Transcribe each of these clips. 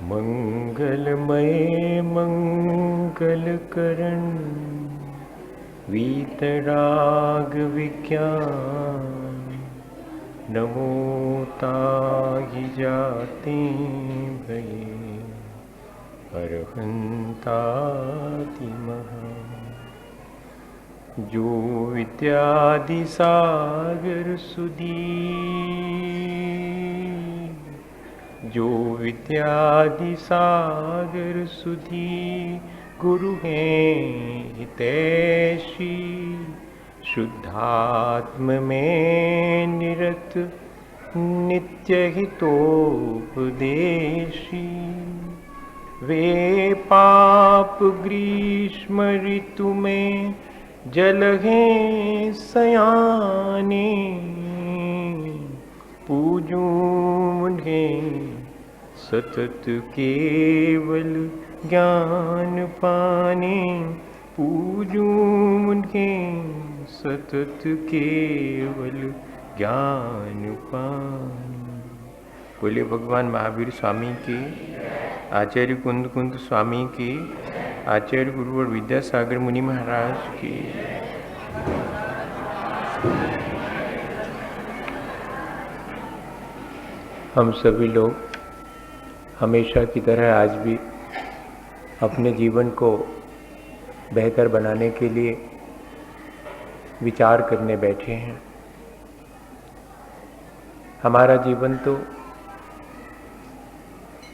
मंगलमय मंगलकरण वीतराग विज्ञान नमो ताहि जाते भये अरहंताति महा। जो विद्यादि सागर सुधी, जो विद्यादि सागर सुधी गुरु हैं हितैषी, शुद्धात्म में निरत नित्य हितोपदेशी। वे पाप ग्रीष्म ऋतु में जल हैं सयाने, पूजूं उन्हें सतत केवल ज्ञान पाने, पूजूं उन्हें सतत केवल ज्ञान पाने। बोलिए भगवान महावीर स्वामी की, आचार्य कुंद कुंद स्वामी की, आचार्य गुरुवर विद्यासागर मुनि महाराज की। हम सभी लोग हमेशा की तरह आज भी अपने जीवन को बेहतर बनाने के लिए विचार करने बैठे हैं। हमारा जीवन तो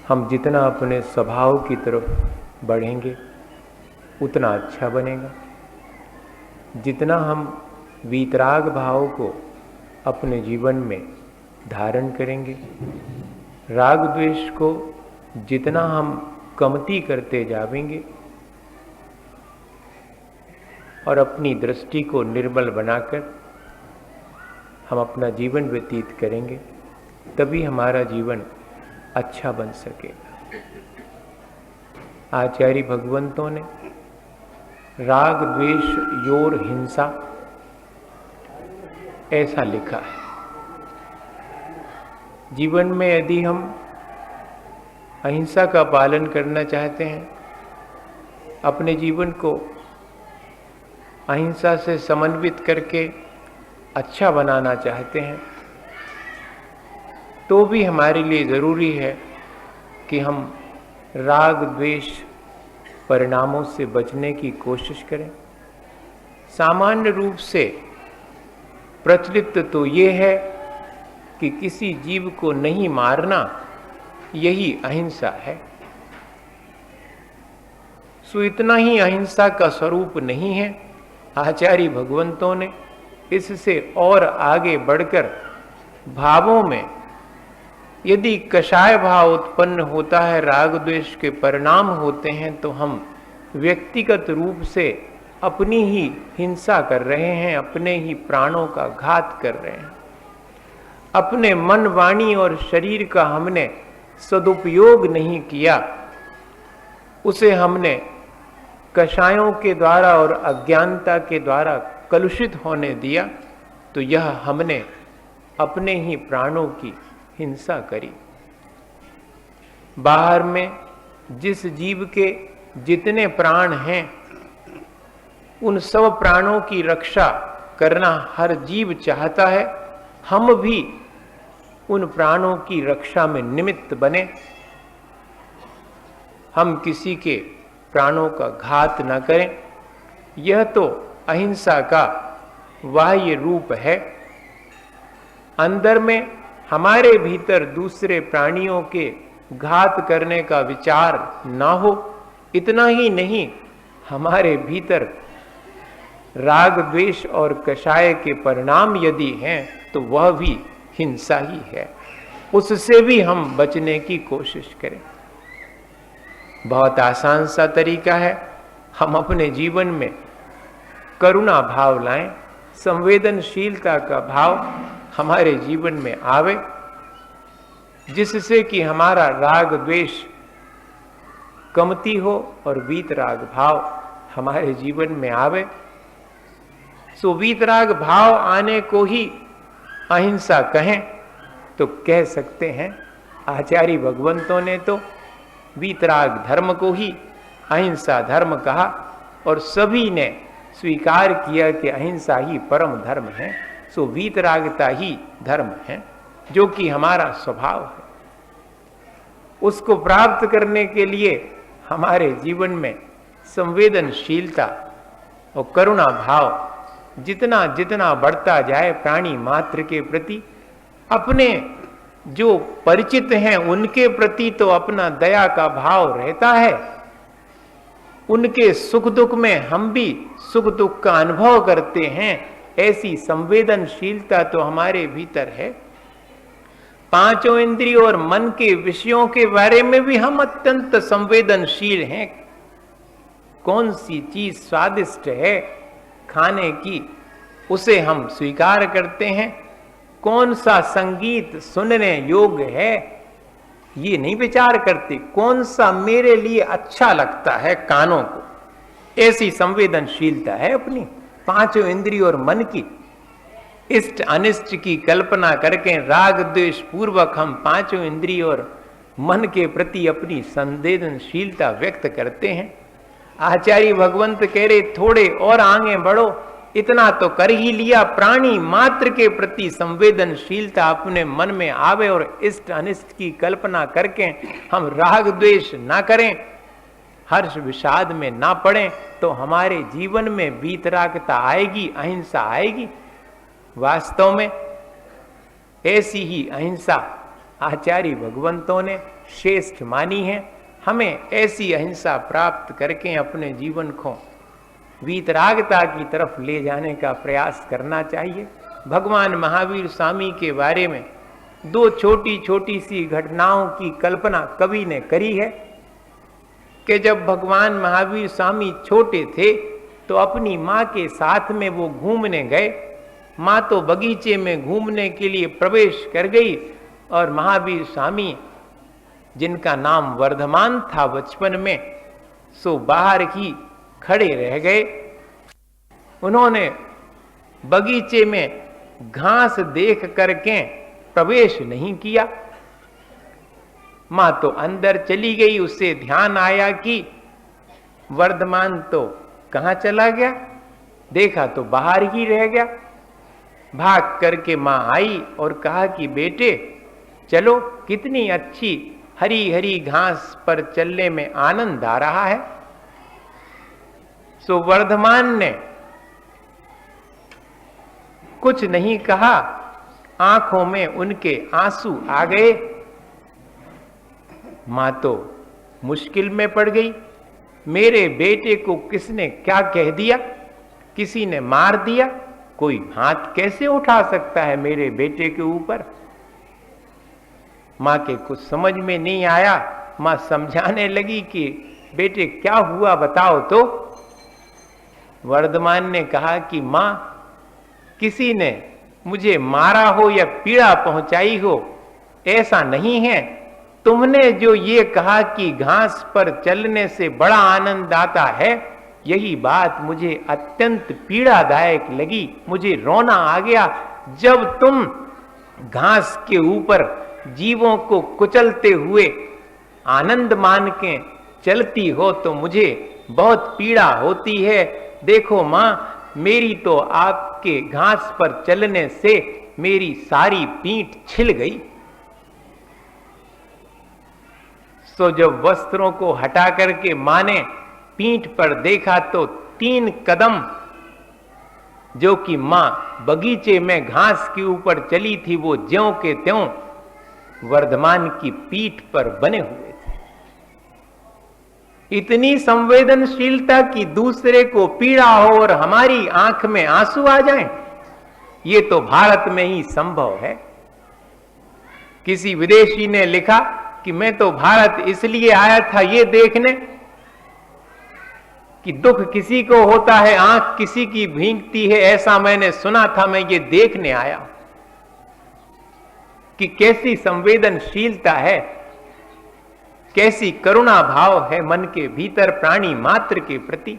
हम जितना अपने स्वभाव की तरफ बढ़ेंगे उतना अच्छा बनेगा। जितना हम वीतराग भाव को अपने जीवन में धारण करेंगे, राग द्वेष को जितना हम कमती करते जाएंगे और अपनी दृष्टि को निर्मल बनाकर हम अपना जीवन व्यतीत करेंगे, तभी हमारा जीवन अच्छा बन सकेगा। आचार्य भगवंतों ने राग द्वेष योर हिंसा ऐसा लिखा है। जीवन में यदि हम अहिंसा का पालन करना चाहते हैं, अपने जीवन को अहिंसा से समन्वित करके अच्छा बनाना चाहते हैं, तो भी हमारे लिए ज़रूरी है कि हम राग द्वेष परिणामों से बचने की कोशिश करें। सामान्य रूप से प्रचलित तो ये है कि किसी जीव को नहीं मारना यही अहिंसा है। सो इतना ही अहिंसा का स्वरूप नहीं है। आचार्य भगवंतों ने इससे और आगे बढ़कर भावों में यदि कषाय भाव उत्पन्न होता है, राग द्वेष के परिणाम होते हैं, तो हम व्यक्तिगत रूप से अपनी ही हिंसा कर रहे हैं, अपने ही प्राणों का घात कर रहे हैं। अपने मन, वाणी और शरीर का हमने सदुपयोग नहीं किया, उसे हमने कषायों के द्वारा और अज्ञानता के द्वारा कलुषित होने दिया, तो यह हमने अपने ही प्राणों की हिंसा करी। बाहर में जिस जीव के जितने प्राण हैं, उन सब प्राणों की रक्षा करना हर जीव चाहता है। हम भी उन प्राणों की रक्षा में निमित्त बने, हम किसी के प्राणों का घात न करें। यह तो अहिंसा का बाह्य रूप है। अंदर में हमारे भीतर दूसरे प्राणियों के घात करने का विचार ना हो। इतना ही नहीं, हमारे भीतर राग द्वेष और कषाय के परिणाम यदि हैं तो वह भी हिंसा ही है। उससे भी हम बचने की कोशिश करें। बहुत आसान सा तरीका है, हम अपने जीवन में करुणा भाव लाएं, संवेदनशीलता का भाव हमारे जीवन में आवे, जिससे कि हमारा राग द्वेष कमती हो और वीतराग भाव हमारे जीवन में आवे। सो वीतराग भाव आने को ही अहिंसा कहें तो कह सकते हैं। आचार्य भगवंतों ने तो वीतराग धर्म को ही अहिंसा धर्म कहा और सभी ने स्वीकार किया कि अहिंसा ही परम धर्म है। सो वीतरागता ही धर्म है, जो कि हमारा स्वभाव है। उसको प्राप्त करने के लिए हमारे जीवन में संवेदनशीलता और करुणा भाव जितना जितना बढ़ता जाए प्राणी मात्र के प्रति, अपने जो परिचित हैं उनके प्रति तो अपना दया का भाव रहता है। उनके सुख दुख में हम भी सुख दुख का अनुभव करते हैं, ऐसी संवेदनशीलता तो हमारे भीतर है। पांचों इंद्रियों और मन के विषयों के बारे में भी हम अत्यंत संवेदनशील हैं। कौन सी चीज स्वादिष्ट है खाने की, उसे हम स्वीकार करते हैं। कौन सा संगीत सुनने योग्य है, ये नहीं विचार करते। कौन सा मेरे लिए अच्छा लगता है कानों को, ऐसी संवेदनशीलता है अपनी पांचों इंद्रियों और मन की। इष्ट अनिष्ट की कल्पना करके राग द्वेष पूर्वक हम पांचों इंद्रियों और मन के प्रति अपनी संवेदनशीलता व्यक्त करते हैं। आचार्य भगवंत कह रहे थोड़े और आगे बढ़ो, इतना तो कर ही लिया। प्राणी मात्र के प्रति संवेदनशीलता अपने मन में आवे और इष्ट अनिष्ट की कल्पना करके हम राग द्वेष ना करें, हर्ष विषाद में ना पड़ें, तो हमारे जीवन में वीतरागता आएगी, अहिंसा आएगी। वास्तव में ऐसी ही अहिंसा आचार्य भगवंतों ने श्रेष्ठ मानी है। हमें ऐसी अहिंसा प्राप्त करके अपने जीवन को वीतरागता की तरफ ले जाने का प्रयास करना चाहिए। भगवान महावीर स्वामी के बारे में दो छोटी छोटी सी घटनाओं की कल्पना कवि ने करी है कि जब भगवान महावीर स्वामी छोटे थे तो अपनी माँ के साथ में वो घूमने गए। माँ तो बगीचे में घूमने के लिए प्रवेश कर गई और महावीर स्वामी, जिनका नाम वर्धमान था बचपन में, सो बाहर ही खड़े रह गए। उन्होंने बगीचे में घास देख करके प्रवेश नहीं किया। मां तो अंदर चली गई। उससे ध्यान आया कि वर्धमान तो कहां चला गया, देखा तो बाहर ही रह गया। भाग करके मां आई और कहा कि बेटे चलो, कितनी अच्छी हरी हरी घास पर चलने में आनंद आ रहा है। सो वर्धमान ने कुछ नहीं कहा, आंखों में उनके आंसू आ गए। मां तो मुश्किल में पड़ गई। मेरे बेटे को किसने क्या कह दिया, किसी ने मार दिया, कोई हाथ कैसे उठा सकता है मेरे बेटे के ऊपर। मां के कुछ समझ में नहीं आया। मां समझाने लगी कि बेटे क्या हुआ बताओ तो। वर्धमान ने कहा कि मां, किसी ने मुझे मारा हो या पीड़ा पहुंचाई हो ऐसा नहीं है। तुमने जो ये कहा कि घास पर चलने से बड़ा आनंद आता है, यही बात मुझे अत्यंत पीड़ादायक लगी। मुझे रोना आ गया। जब तुम घास के ऊपर जीवों को कुचलते हुए आनंद मान के चलती हो तो मुझे बहुत पीड़ा होती है। देखो मां, मेरी तो आपके घास पर चलने से मेरी सारी पीठ छिल गई। सो जब वस्त्रों को हटा करके मां ने पीठ पर देखा तो 3 कदम जो कि मां बगीचे में घास के ऊपर चली थी, वो ज्यों के त्यों वर्धमान की पीठ पर बने हुए थे। इतनी संवेदनशीलता कि दूसरे को पीड़ा हो और हमारी आंख में आंसू आ जाएं, ये तो भारत में ही संभव है। किसी विदेशी ने लिखा कि मैं तो भारत इसलिए आया था ये देखने कि दुख किसी को होता है, आंख किसी की भींगती है, ऐसा मैंने सुना था, मैं ये देखने आया कि कैसी संवेदनशीलता है, कैसी करुणा भाव है मन के भीतर प्राणी मात्र के प्रति।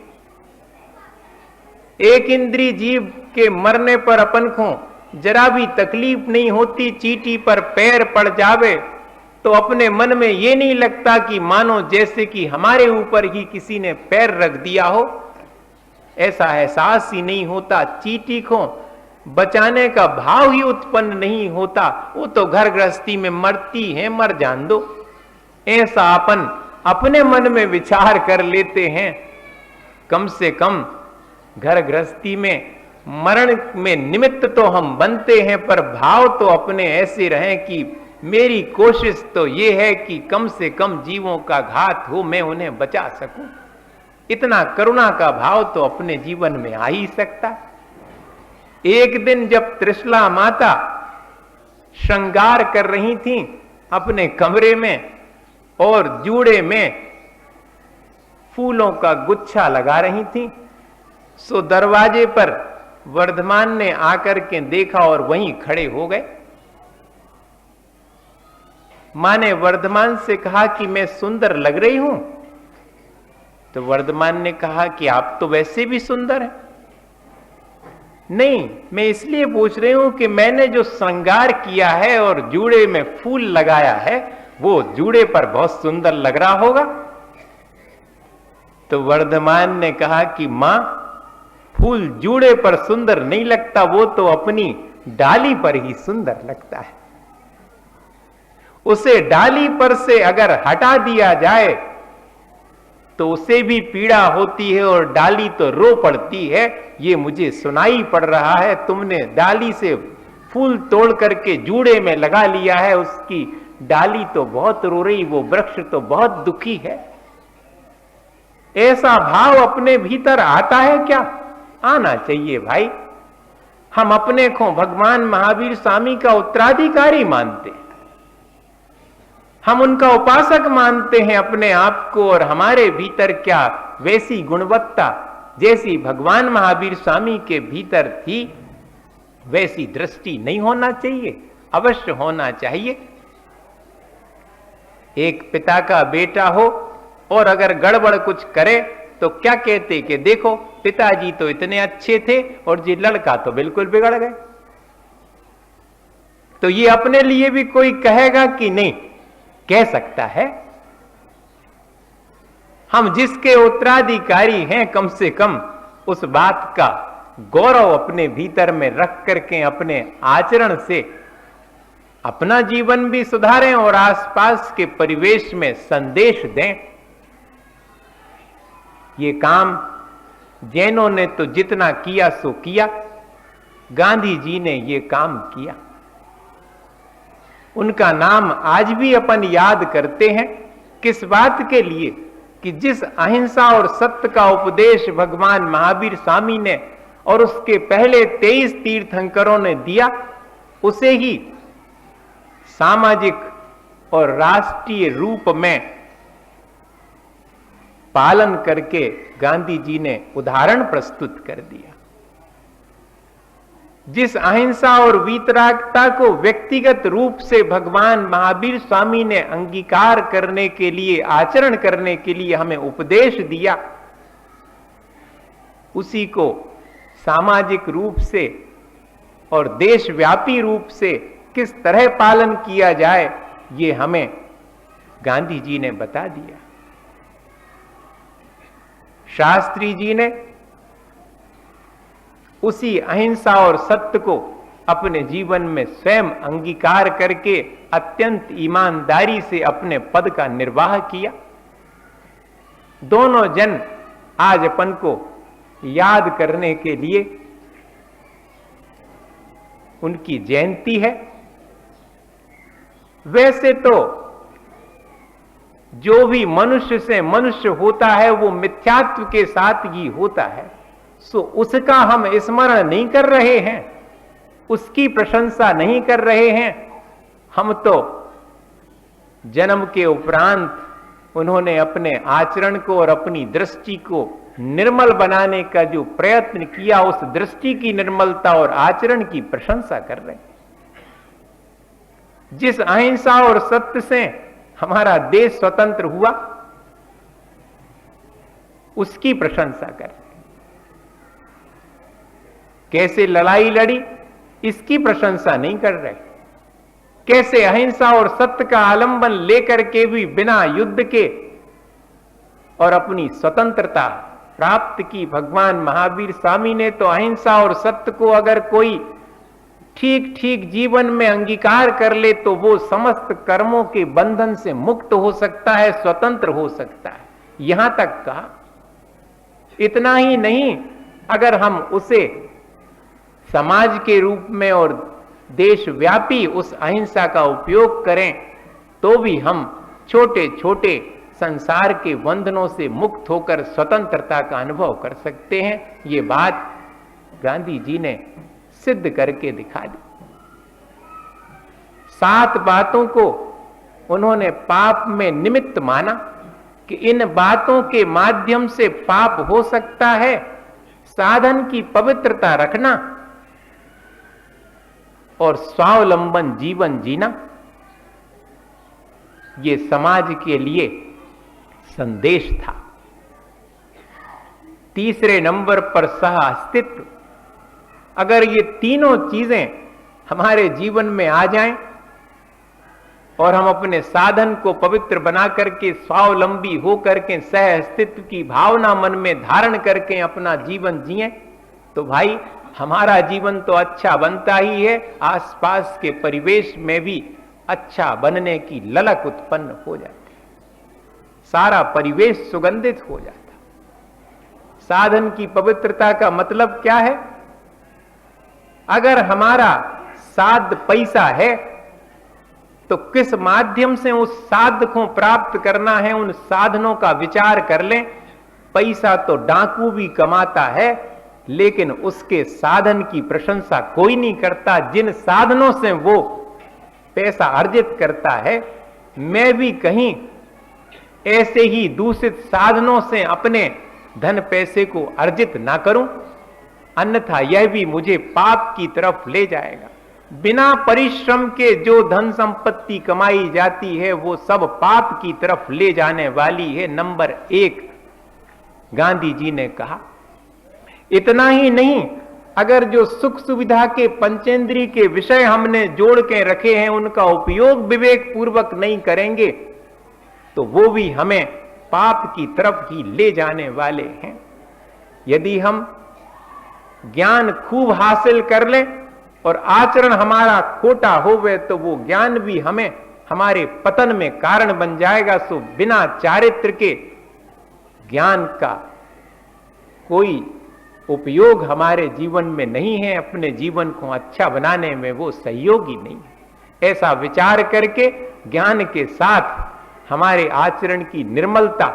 1 इंद्रिय जीव के मरने पर अपन को जरा भी तकलीफ नहीं होती, चींटी पर पैर पड़ जावे तो अपने मन में ये नहीं लगता कि मानो जैसे कि हमारे ऊपर ही किसी ने पैर रख दिया हो। ऐसा एहसास ही नहीं होता। चींटी को बचाने का भाव ही उत्पन्न नहीं होता। वो तो घर गृहस्थी में मरती है, मर जान दो, ऐसा अपन अपने मन में विचार कर लेते हैं। कम से कम घर गृहस्थी में मरण में निमित्त तो हम बनते हैं, पर भाव तो अपने ऐसे रहें कि मेरी कोशिश तो ये है कि कम से कम जीवों का घात हो, मैं उन्हें बचा सकूं। इतना करुणा का भाव तो अपने जीवन में आ ही सकता। एक दिन जब त्रिशला माता श्रृंगार कर रही थी अपने कमरे में और जूड़े में फूलों का गुच्छा लगा रही थी, सो दरवाजे पर वर्धमान ने आकर के देखा और वहीं खड़े हो गए। मां ने वर्धमान से कहा कि मैं सुंदर लग रही हूं? तो वर्धमान ने कहा कि आप तो वैसे भी सुंदर हैं। नहीं, मैं इसलिए पूछ रही हूं कि मैंने जो श्रृंगार किया है और जूड़े में फूल लगाया है, वो जूड़े पर बहुत सुंदर लग रहा होगा। तो वर्धमान ने कहा कि मां, फूल जूड़े पर सुंदर नहीं लगता, वो तो अपनी डाली पर ही सुंदर लगता है। उसे डाली पर से अगर हटा दिया जाए तो उसे भी पीड़ा होती है और डाली तो रो पड़ती है। ये मुझे सुनाई पड़ रहा है, तुमने डाली से फूल तोड़ करके जूड़े में लगा लिया है, उसकी डाली तो बहुत रो रही, वो वृक्ष तो बहुत दुखी है। ऐसा भाव अपने भीतर आता है क्या? आना चाहिए भाई। हम अपने को भगवान महावीर स्वामी का उत्तराधिकारी मानते हैं, हम उनका उपासक मानते हैं अपने आप को, और हमारे भीतर क्या वैसी गुणवत्ता जैसी भगवान महावीर स्वामी के भीतर थी वैसी दृष्टि नहीं होना चाहिए, अवश्य होना चाहिए। एक पिता का बेटा हो और अगर गड़बड़ कुछ करे तो क्या कहते कि देखो पिताजी तो इतने अच्छे थे और जी लड़का तो बिल्कुल बिगड़ गए। तो ये अपने लिए भी कोई कहेगा कि नहीं? कह सकता है। हम जिसके उत्तराधिकारी हैं, कम से कम उस बात का गौरव अपने भीतर में रख करके अपने आचरण से अपना जीवन भी सुधारें और आसपास के परिवेश में संदेश दें। ये काम जैनों ने तो जितना किया सो किया, गांधी जी ने ये काम किया। उनका नाम आज भी अपन याद करते हैं। किस बात के लिए? कि जिस अहिंसा और सत्य का उपदेश भगवान महावीर स्वामी ने और उसके पहले 23 तीर्थंकरों ने दिया, उसे ही सामाजिक और राष्ट्रीय रूप में पालन करके गांधी जी ने उदाहरण प्रस्तुत कर दिया। जिस अहिंसा और वीतरागता को व्यक्तिगत रूप से भगवान महावीर स्वामी ने अंगीकार करने के लिए, आचरण करने के लिए हमें उपदेश दिया, उसी को सामाजिक रूप से और देशव्यापी रूप से किस तरह पालन किया जाए, ये हमें गांधी जी ने बता दिया। शास्त्री जी ने उसी अहिंसा और सत्य को अपने जीवन में स्वयं अंगीकार करके अत्यंत ईमानदारी से अपने पद का निर्वाह किया। दोनों जन आज अपन को याद करने के लिए उनकी जयंती है। वैसे तो जो भी मनुष्य से मनुष्य होता है वो मिथ्यात्व के साथ ही होता है, सो उसका हम स्मरण नहीं कर रहे हैं, उसकी प्रशंसा नहीं कर रहे हैं। हम तो जन्म के उपरांत उन्होंने अपने आचरण को और अपनी दृष्टि को निर्मल बनाने का जो प्रयत्न किया, उस दृष्टि की निर्मलता और आचरण की प्रशंसा कर रहे हैं। जिस अहिंसा और सत्य से हमारा देश स्वतंत्र हुआ, उसकी प्रशंसा कर रहे हैं। कैसे लड़ाई लड़ी, इसकी प्रशंसा नहीं कर रहे। कैसे अहिंसा और सत्य का आलंबन लेकर के भी बिना युद्ध के और अपनी स्वतंत्रता प्राप्त की। भगवान महावीर स्वामी ने तो अहिंसा और सत्य को अगर कोई ठीक ठीक जीवन में अंगीकार कर ले तो वो समस्त कर्मों के बंधन से मुक्त हो सकता है, स्वतंत्र हो सकता है। यहां तक कहा। इतना ही नहीं, अगर हम उसे समाज के रूप में और देशव्यापी उस अहिंसा का उपयोग करें तो भी हम छोटे छोटे संसार के बंधनों से मुक्त होकर स्वतंत्रता का अनुभव कर सकते हैं। ये बात गांधी जी ने सिद्ध करके दिखा दी। 7 बातों को उन्होंने पाप में निमित्त माना कि इन बातों के माध्यम से पाप हो सकता है। साधन की पवित्रता रखना और स्वावलंबन जीवन जीना, ये समाज के लिए संदेश था। तीसरे नंबर पर सह अस्तित्व। अगर ये तीनों चीजें हमारे जीवन में आ जाएं और हम अपने साधन को पवित्र बना करके स्वावलंबी हो करके सह अस्तित्व की भावना मन में धारण करके अपना जीवन जिए तो भाई हमारा जीवन तो अच्छा बनता ही है, आसपास के परिवेश में भी अच्छा बनने की ललक उत्पन्न हो जाती है, सारा परिवेश सुगंधित हो जाता। साधन की पवित्रता का मतलब क्या है? अगर हमारा साध पैसा है तो किस माध्यम से उस साध को प्राप्त करना है, उन साधनों का विचार कर लें। पैसा तो डाकू भी कमाता है, लेकिन उसके साधन की प्रशंसा कोई नहीं करता जिन साधनों से वो पैसा अर्जित करता है। मैं भी कहीं ऐसे ही दूषित साधनों से अपने धन पैसे को अर्जित ना करूं, अन्यथा यह भी मुझे पाप की तरफ ले जाएगा। बिना परिश्रम के जो धन संपत्ति कमाई जाती है वो सब पाप की तरफ ले जाने वाली है। नंबर 1 गांधी जी ने कहा। इतना ही नहीं, अगर जो सुख सुविधा के पंचेंद्रिय के विषय हमने जोड़ के रखे हैं उनका उपयोग विवेक पूर्वक नहीं करेंगे तो वो भी हमें पाप की तरफ ही ले जाने वाले हैं। यदि हम ज्ञान खूब हासिल कर लें और आचरण हमारा खोटा होवे तो वो ज्ञान भी हमें हमारे पतन में कारण बन जाएगा। सो बिना चारित्र के ज्ञान का कोई उपयोग हमारे जीवन में नहीं है, अपने जीवन को अच्छा बनाने में वो सहयोगी नहीं है। ऐसा विचार करके ज्ञान के साथ हमारे आचरण की निर्मलता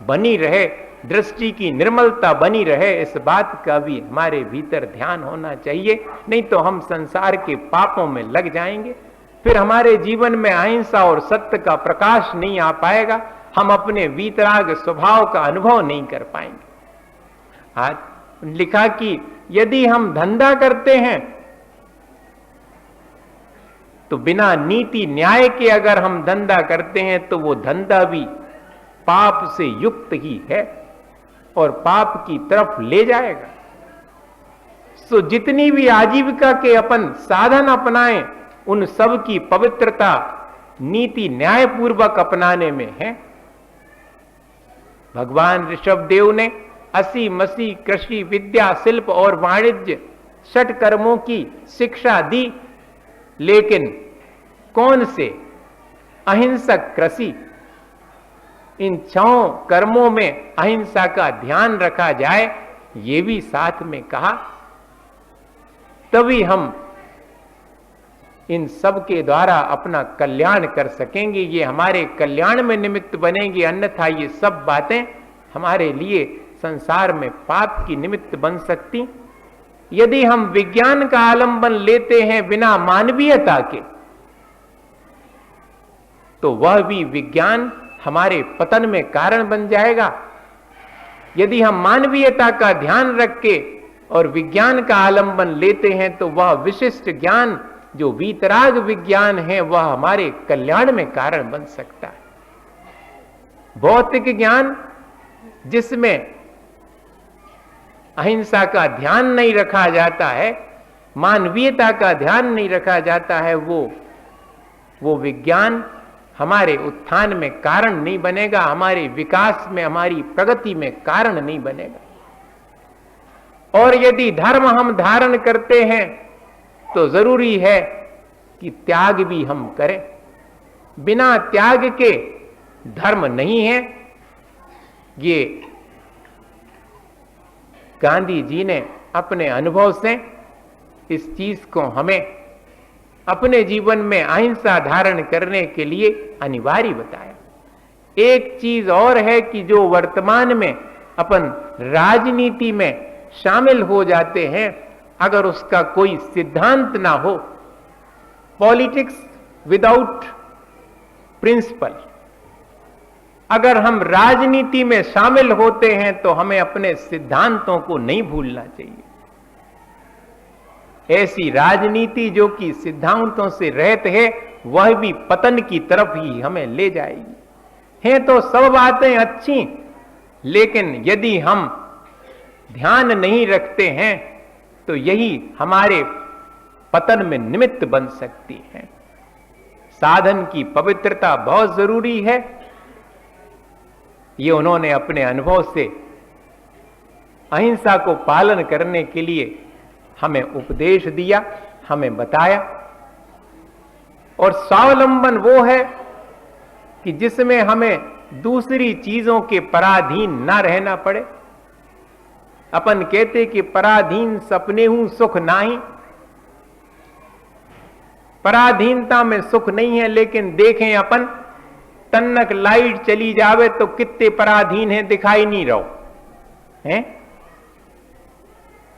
बनी रहे, दृष्टि की निर्मलता बनी रहे, इस बात का भी हमारे भीतर ध्यान होना चाहिए। नहीं तो हम संसार के पापों में लग जाएंगे, फिर हमारे जीवन में अहिंसा और सत्य का प्रकाश नहीं आ पाएगा, हम अपने वीतराग स्वभाव का अनुभव नहीं कर पाएंगे। आज लिखा कि यदि हम धंधा करते हैं तो बिना नीति न्याय के अगर हम धंधा करते हैं तो वो धंधा भी पाप से युक्त ही है और पाप की तरफ ले जाएगा। सो जितनी भी आजीविका के अपन साधन अपनाएं उन सब की पवित्रता नीति न्याय पूर्वक अपनाने में है। भगवान ऋषभदेव ने 80 मसी कृषि विद्या शिल्प और वाणिज्य 6 कर्मों की शिक्षा दी, लेकिन कौन से? अहिंसक कृषि। इन 6 कर्मों में अहिंसा का ध्यान रखा जाए, ये भी साथ में कहा, तभी हम इन सब के द्वारा अपना कल्याण कर सकेंगे, ये हमारे कल्याण में निमित्त बनेंगे। अन्यथा ये सब बातें हमारे लिए संसार में पाप की निमित्त बन सकती। यदि हम विज्ञान का आलंबन लेते हैं बिना मानवीयता के तो वह भी विज्ञान हमारे पतन में कारण बन जाएगा। यदि हम मानवीयता का ध्यान रख के और विज्ञान का आलंबन लेते हैं तो वह विशिष्ट ज्ञान जो वीतराग विज्ञान है वह हमारे कल्याण में कारण बन सकता है। भौतिक ज्ञान जिसमें अहिंसा का ध्यान नहीं रखा जाता है मानवीयता का ध्यान नहीं रखा जाता है, वो विज्ञान हमारे उत्थान में कारण नहीं बनेगा, हमारे विकास में, हमारी प्रगति में कारण नहीं बनेगा। और यदि धर्म हम धारण करते हैं तो जरूरी है कि त्याग भी हम करें। बिना त्याग के धर्म नहीं है। ये गांधी जी ने अपने अनुभव से इस चीज को हमें अपने जीवन में अहिंसा धारण करने के लिए अनिवार्य बताया। एक चीज और है कि जो वर्तमान में अपन राजनीति में शामिल हो जाते हैं, अगर उसका कोई सिद्धांत ना हो, पॉलिटिक्स विदाउट प्रिंसिपल, अगर हम राजनीति में शामिल होते हैं तो हमें अपने सिद्धांतों को नहीं भूलना चाहिए। ऐसी राजनीति जो कि सिद्धांतों से रहित है, वह भी पतन की तरफ ही हमें ले जाएगी। हैं तो सब बातें अच्छी, लेकिन यदि हम ध्यान नहीं रखते हैं तो यही हमारे पतन में निमित्त बन सकती है। साधन की पवित्रता बहुत जरूरी है। ये उन्होंने अपने अनुभव से अहिंसा को पालन करने के लिए हमें उपदेश दिया, हमें बताया। और स्वावलंबन वो है कि जिसमें हमें दूसरी चीजों के पराधीन ना रहना पड़े। अपन कहते कि पराधीन सपने हूं सुख नाही, पराधीनता में सुख नहीं है। लेकिन देखें अपन, तन्नक लाइट चली जावे तो कितने पराधीन है दिखाई नहीं रहो हैं।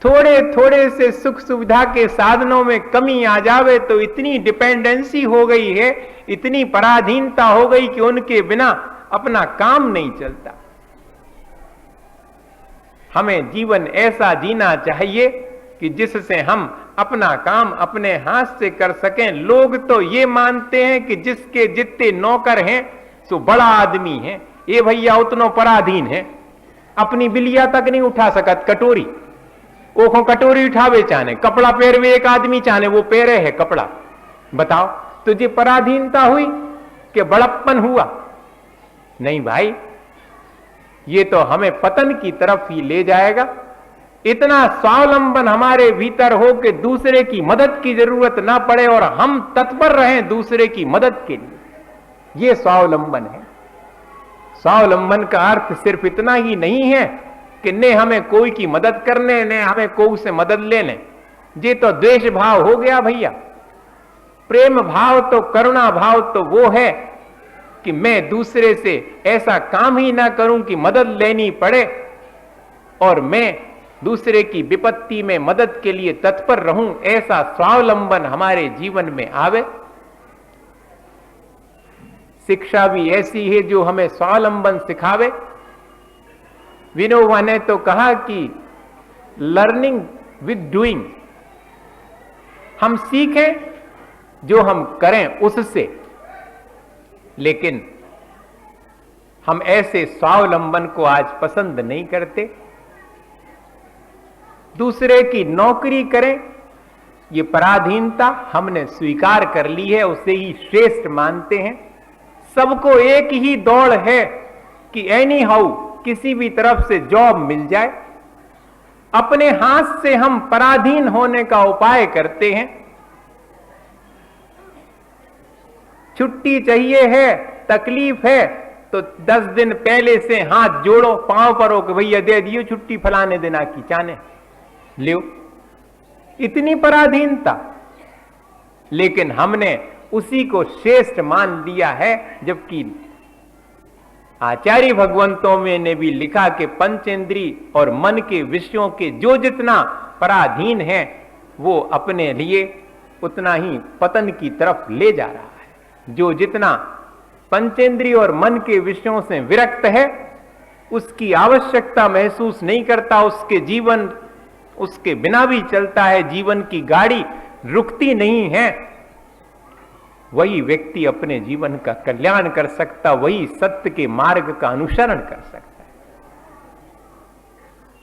थोड़े थोड़े से सुख सुविधा के साधनों में कमी आ जावे तो इतनी डिपेंडेंसी हो गई है, इतनी पराधीनता हो गई कि उनके बिना अपना काम नहीं चलता। हमें जीवन ऐसा जीना चाहिए कि जिससे हम अपना काम अपने हाथ से कर सकें। लोग तो ये मानते हैं कि जिसके जितने नौकर हैं सो बड़ा आदमी है। ये भैया उतनो पराधीन है, अपनी बिलिया तक नहीं उठा सकत कटोरी। ओखों कटोरी उठावे चाने, कपड़ा पहरवे एक आदमी चाने, वो पहरे है कपड़ा। बताओ तुझे पराधीनता हुई कि बड़प्पन हुआ? नहीं भाई, ये तो हमें पतन की तरफ ही ले जाएगा। इतना स्वावलंबन हमारे भीतर हो कि दूसरे की मदद की जरूरत ना पड़े और हम तत्पर रहें दूसरे की मदद के लिए, ये स्वावलंबन है। स्वावलंबन का अर्थ सिर्फ इतना ही नहीं है कि ने हमें कोई की मदद करने, ने हमें कोई से मदद लेने। ये तो द्वेष भाव हो गया भैया। प्रेम भाव तो, करुणा भाव तो वो है कि मैं दूसरे से ऐसा काम ही ना करूं कि मदद लेनी पड़े और मैं दूसरे की विपत्ति में मदद के लिए तत्पर रहूं। ऐसा स्वावलंबन हमारे जीवन में आवे। शिक्षा भी ऐसी है जो हमें स्वावलंबन सिखावे। विनोबा ने तो कहा कि लर्निंग विद डूइंग, हम सीखें जो हम करें उससे। लेकिन हम ऐसे स्वावलंबन को आज पसंद नहीं करते। दूसरे की नौकरी करें, ये पराधीनता हमने स्वीकार कर ली है, उसे ही श्रेष्ठ मानते हैं। सबको एक ही दौड़ है कि एनी हाउ किसी भी तरफ से जॉब मिल जाए। अपने हाथ से हम पराधीन होने का उपाय करते हैं। छुट्टी चाहिए है, तकलीफ है तो 10 दिन पहले से हाथ जोड़ो, पांव परो कि भैया दे दियो छुट्टी फलाने दिना की, चाने लियो। इतनी पराधीनता। लेकिन हमने उसी को श्रेष्ठ मान लिया है, जबकि आचार्य भगवंतों में ने भी लिखा कि पंचेंद्रिय और मन के विषयों के जो जितना पराधीन है वो अपने लिए उतना ही पतन की तरफ ले जा रहा है। जो जितना पंचेंद्रिय और मन के विषयों से विरक्त है, उसकी आवश्यकता महसूस नहीं करता, उसके जीवन उसके बिना भी चलता है, जीवन की गाड़ी रुकती नहीं है, वही व्यक्ति अपने जीवन का कल्याण कर सकता, वही सत्य के मार्ग का अनुसरण कर सकता है।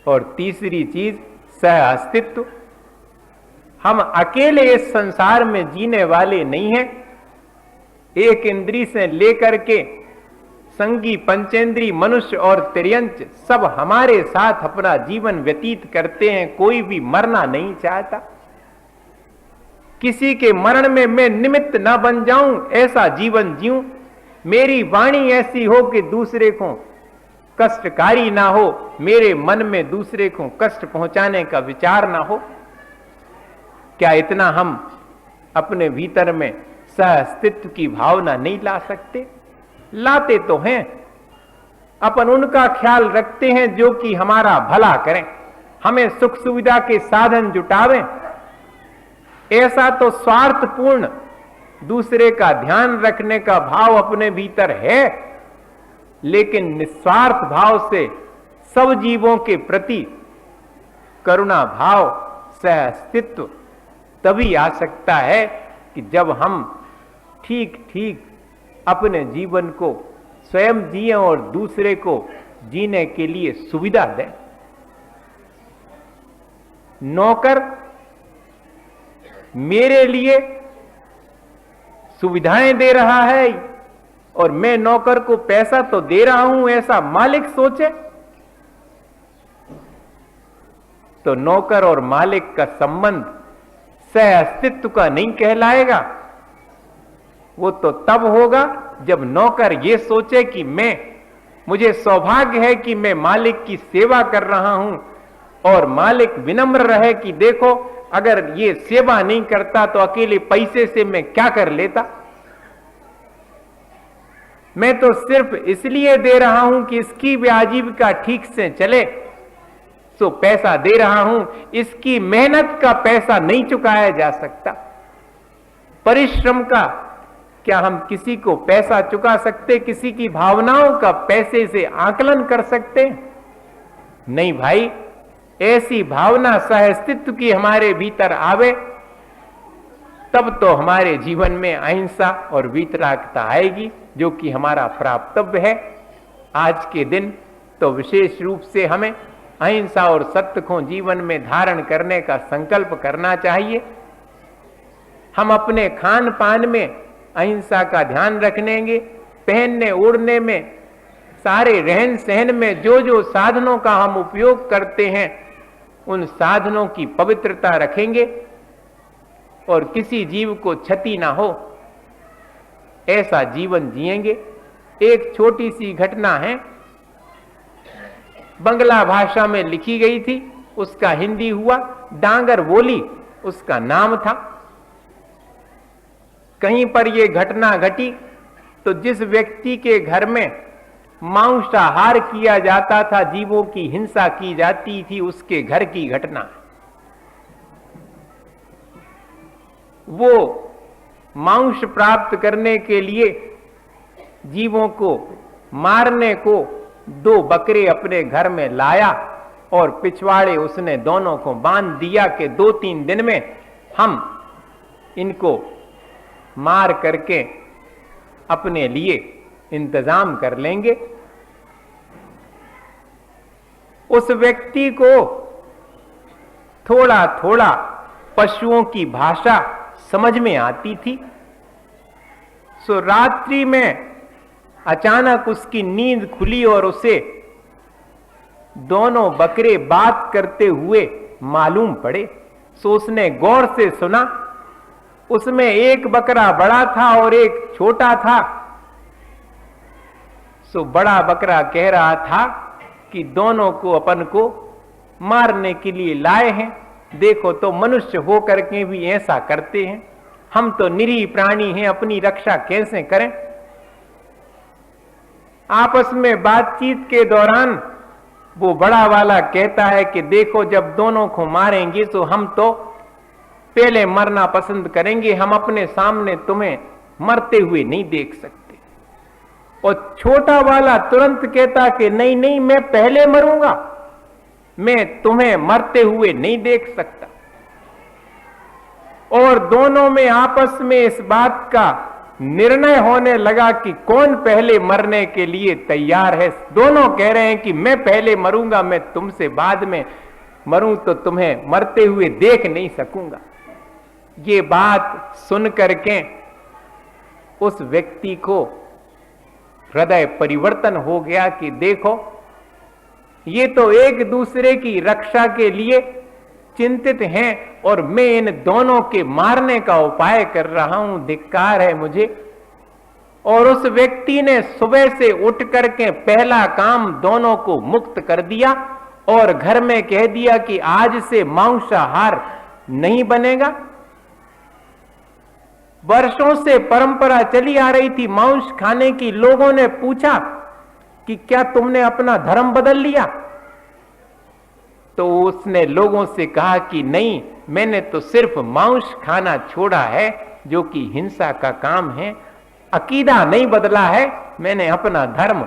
और तीसरी चीज सह अस्तित्व। हम अकेले इस संसार में जीने वाले नहीं हैं। एक इंद्री से लेकर के संगी पंचेंद्री मनुष्य और तिर्यंच सब हमारे साथ अपना जीवन व्यतीत करते हैं। कोई भी मरना नहीं चाहता। किसी के मरण में मैं निमित्त ना बन जाऊं, ऐसा जीवन जीऊं। मेरी वाणी ऐसी हो कि दूसरे को कष्टकारी ना हो, मेरे मन में दूसरे को कष्ट पहुंचाने का विचार ना हो। क्या इतना हम अपने भीतर में सहअस्तित्व की भावना नहीं ला सकते? लाते तो हैं। अपन उनका ख्याल रखते हैं जो कि हमारा भला करें, हमें सुख सुविधा के साधन जुटावें। ऐसा तो स्वार्थपूर्ण दूसरे का ध्यान रखने का भाव अपने भीतर है, लेकिन निस्वार्थ भाव से सब जीवों के प्रति करुणा भाव, सहअस्तित्व तभी आ सकता है कि जब हम ठीक ठीक अपने जीवन को स्वयं जिए और दूसरे को जीने के लिए सुविधा दें। नौकर मेरे लिए सुविधाएं दे रहा है और मैं नौकर को पैसा तो दे रहा हूं, ऐसा मालिक सोचे तो नौकर और मालिक का संबंध सहअस्तित्व का नहीं कहलाएगा। वो तो तब होगा जब नौकर ये सोचे कि मुझे सौभाग्य है कि मैं मालिक की सेवा कर रहा हूं, और मालिक विनम्र रहे कि देखो अगर ये सेवा नहीं करता तो अकेले पैसे से मैं क्या कर लेता। मैं तो सिर्फ इसलिए दे रहा हूं कि इसकी भी आजीविका ठीक से चले, सो पैसा दे रहा हूं। इसकी मेहनत का पैसा नहीं चुकाया जा सकता। परिश्रम का क्या हम किसी को पैसा चुका सकते? किसी की भावनाओं का पैसे से आकलन कर सकते? नहीं भाई। ऐसी भावना सहअस्तित्व की हमारे भीतर आवे तब तो हमारे जीवन में अहिंसा और वीतरागता आएगी, जो कि हमारा प्राप्तव्य है। आज के दिन तो विशेष रूप से हमें अहिंसा और सत्य को जीवन में धारण करने का संकल्प करना चाहिए। हम अपने खान पान में अहिंसा का ध्यान रखेंगे, पहनने ओढ़ने में, सारे रहन सहन में जो जो साधनों का हम उपयोग करते हैं उन साधनों की पवित्रता रखेंगे और किसी जीव को क्षति ना हो ऐसा जीवन जिएंगे। एक छोटी सी घटना है, बंगला भाषा में लिखी गई थी, उसका हिंदी हुआ डांगर बोली उसका नाम था। कहीं पर यह घटना घटी तो जिस व्यक्ति के घर में मांसाहार किया जाता था, जीवों की हिंसा की जाती थी, उसके घर की घटना। वो मांस प्राप्त करने के लिए जीवों को मारने को 2 बकरे अपने घर में लाया और पिछवाड़े उसने दोनों को बांध दिया कि 2-3 दिन में हम इनको मार करके अपने लिए इंतजाम कर लेंगे। उस व्यक्ति को थोड़ा थोड़ा पशुओं की भाषा समझ में आती थी। सो रात्रि में अचानक उसकी नींद खुली और उसे दोनों बकरे बात करते हुए मालूम पड़े। सो उसने गौर से सुना, उसमें एक बकरा बड़ा था और एक छोटा था। सो बड़ा बकरा कह रहा था कि दोनों को अपन को मारने के लिए लाए हैं, देखो तो मनुष्य होकर के भी ऐसा करते हैं, हम तो निरीह प्राणी हैं, अपनी रक्षा कैसे करें। आपस में बातचीत के दौरान वो बड़ा वाला कहता है कि देखो जब दोनों को मारेंगे तो हम तो पहले मरना पसंद करेंगे, हम अपने सामने तुम्हें मरते हुए नहीं देख सकते। और छोटा वाला तुरंत कहता कि नहीं नहीं, मैं पहले मरूंगा, मैं तुम्हें मरते हुए नहीं देख सकता। और दोनों में आपस में इस बात का निर्णय होने लगा कि कौन पहले मरने के लिए तैयार है। दोनों कह रहे हैं कि मैं पहले मरूंगा, मैं तुमसे बाद में मरूं तो तुम्हें मरते हुए देख नहीं सकूंगा। ये बात सुन करके उस व्यक्ति को हृदय परिवर्तन हो गया कि देखो, ये तो एक दूसरे की रक्षा के लिए चिंतित हैं और मैं इन दोनों के मारने का उपाय कर रहा हूं, धिक्कार है मुझे। और उस व्यक्ति ने सुबह से उठ करके पहला काम दोनों को मुक्त कर दिया और घर में कह दिया कि आज से मांसाहार नहीं बनेगा। वर्षों से परंपरा चली आ रही थी मांस खाने की। लोगों ने पूछा कि क्या तुमने अपना धर्म बदल लिया? तो उसने लोगों से कहा कि नहीं, मैंने तो सिर्फ मांस खाना छोड़ा है, जो कि हिंसा का काम है। अकीदा नहीं बदला है, मैंने अपना धर्म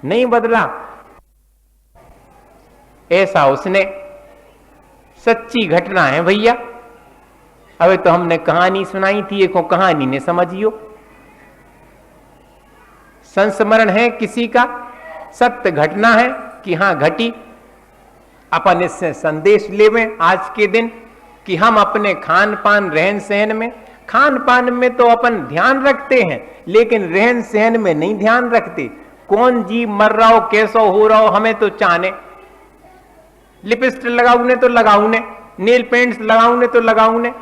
नहीं बदला। ऐसा उसने, सच्ची घटना है भैया। अबे तो हमने कहानी सुनाई थी, एक कहानी ने समझियो। संस्मरण है किसी का, सत्य घटना है कि हां घटी। अपन इससे संदेश लेवें आज के दिन कि हम अपने खान पान रहन सहन में, खान पान में तो अपन ध्यान रखते हैं, लेकिन रहन सहन में नहीं ध्यान रखते। कौन जीव मर रहा हो, कैसा हो रहा हो, हमें तो चाहने। लिपस्टिक लगाऊने तो लगाऊने, नील पेंट्स लगाऊने तो लगाऊने।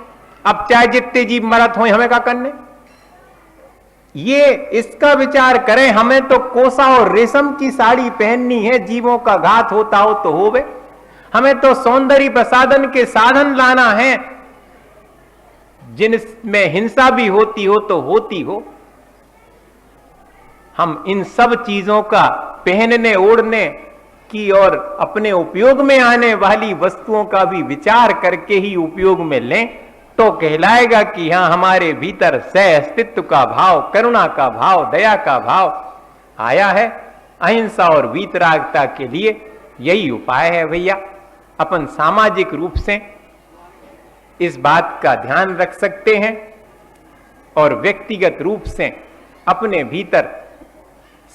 अब चाहे जितने जीव मरत हो, हमें क्या करने? ये इसका विचार करें। हमें तो कोसा और रेशम की साड़ी पहननी है, जीवों का घात होता हो तो होवे। हमें तो सौंदर्य प्रसाधन के साधन लाना है, जिनमें हिंसा भी होती हो तो होती हो। हम इन सब चीजों का पहनने ओढ़ने की और अपने उपयोग में आने वाली वस्तुओं का भी विचार करके ही उपयोग में लें, तो कहलाएगा कि हां हमारे भीतर सह अस्तित्व का भाव, करुणा का भाव, दया का भाव आया है। अहिंसा और वीतरागता के लिए यही उपाय है भैया। अपन सामाजिक रूप से इस बात का ध्यान रख सकते हैं और व्यक्तिगत रूप से अपने भीतर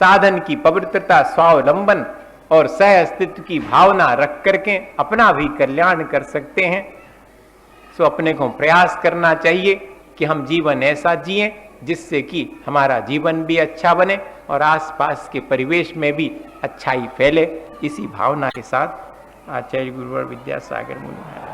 साधन की पवित्रता, स्वावलंबन और सह अस्तित्व की भावना रख करके अपना भी कल्याण कर सकते हैं। सो अपने को प्रयास करना चाहिए कि हम जीवन ऐसा जिएं जिससे कि हमारा जीवन भी अच्छा बने और आसपास के परिवेश में भी अच्छाई फैले। इसी भावना के साथ आचार्य गुरुवर विद्यासागर मुनि महाराज।